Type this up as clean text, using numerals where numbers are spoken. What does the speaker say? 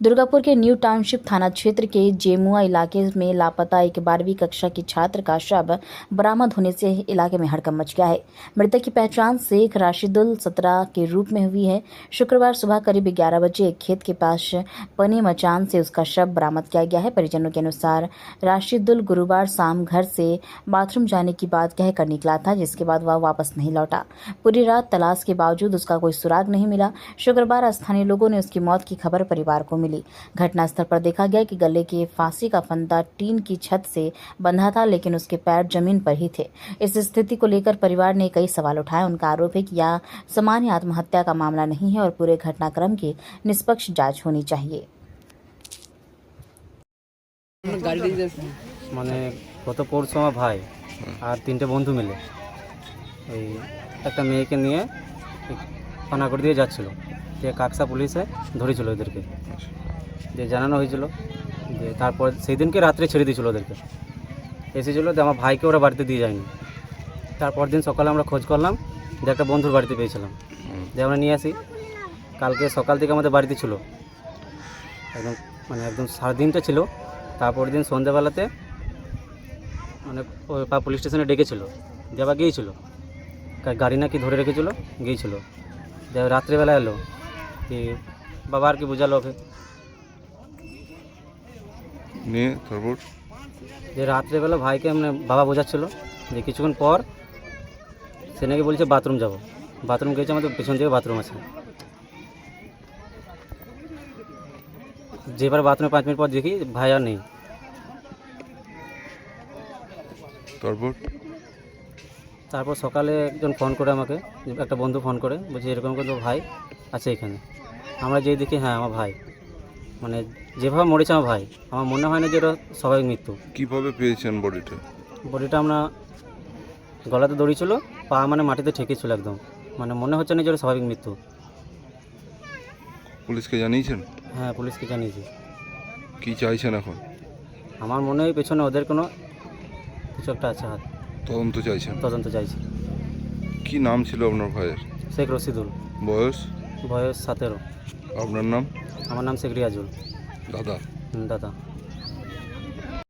दुर्गापुर के new township थाना क्षेत्र के जेमुआ इलाके में लापता एक 12वीं कक्षा की छात्र का शव बरामद होने से इलाके में हड़कंप मच गया है। मृतक की पहचान शेख राशिदुल 17 के रूप में हुई है। शुक्रवार सुबह करीब 11 बजे एक खेत के पास पने मचान से उसका शव बरामद किया गया है। परिजनों के अनुसार राशिदुल गुरुवार शाम घर से बाथरूम जाने की बात कहकर निकला था, जिसके बाद वह वापस नहीं लौटा। पूरी रात तलाश के बावजूद उसका कोई सुराग नहीं मिला। शुक्रवार स्थानीय लोगों ने उसकी मौत की खबर परिवार को मिली। घटनास्थल पर देखा गया कि गले के फांसी का फंदा टीन की छत से बंधा था, लेकिन उसके पैर जमीन पर ही थे। इस स्थिति को लेकर परिवार ने कई सवाल उठाए। उनका आरोप है कि यह सामान्य आत्महत्या का मामला नहीं है और पूरे घटनाक्रम की निष्पक्ष जांच होनी चाहिए। মানে গত পরশু আমার ভাই আর তিনটে বন্ধু মিলে এই একটা মেয়েকে নিয়ে পানাগড় দিয়ে যাচ্ছিল, যে কাকসা পুলিশে ধরেছিল ওদেরকে, যে জানানো হয়েছিল। যে তারপর সেই দিনকে রাত্রে ছেড়ে দিয়েছিল ওদেরকে, এসেছিলো যে আমার ভাইকে ওরা বাড়িতে দিয়ে যায়নি। তারপর দিন সকালে আমরা খোঁজ করলাম, যে একটা বন্ধুর বাড়িতে পেয়েছিলাম, যে আমরা নিয়ে আসি। কালকে সকাল থেকে আমাদের বাড়িতে ছিল, একদম সারাদিনটা ছিল। তারপর দিন সন্ধ্যাবেলাতে ওই পুলিশ স্টেশনে ডেকেছিল, যে আবার গিয়েছিল, গাড়ি নাকি ধরে রেখেছিল, গিয়েছিল। যে রাত্রেবেলা এলো, কি বাবা আর কি বোঝালো ওকে নিয়ে। তারপর যে রাত্রেবেলা ভাইকে বাবা বোঝাচ্ছিল, যে কিছুক্ষণ পর সে নাকি বলছে বাথরুম যাব। বাথরুম গেছে, আমাদের পেছন দিকে বাথরুম আছে। যেবার বাথরুমে 5 মিনিট পর দেখি ভাই আর নেই। তারপর সকালে একজন ফোন করে আমাকে, একটা বন্ধু ফোন করে বলছে এরকম করে ভাই আছে এখানে। আমরা যেই দেখি, হ্যাঁ আমার ভাই, যেভাবে মরেছে আমার ভাই। আমার মনে হয় না যে এটা স্বাভাবিক মৃত্যু। কিভাবে পেয়েছেন বডিটা? বডিটা আমরা গলাতে দড়িয়েছিল, পা মাটিতে ঠেকেছিল একদম, মনে হচ্ছে না যে এটা স্বাভাবিক মৃত্যু। পুলিশকে জানিয়েছেন? হ্যাঁ, পুলিশকে জানিয়েছি। কি চাইছেন এখন? আমার মনে হয় পেছনে ওদের কোনো কিছু একটা আছে হাত। তদন্ত চাইছেন? তদন্ত চাইছি। কি নাম ছিল আপনার ভাইয়ের? শেখ রশিদুল। বয়স? বয়স 17। আপনার নাম? আমার নাম শেখ রিয়াজুল। দাদা? দাদা।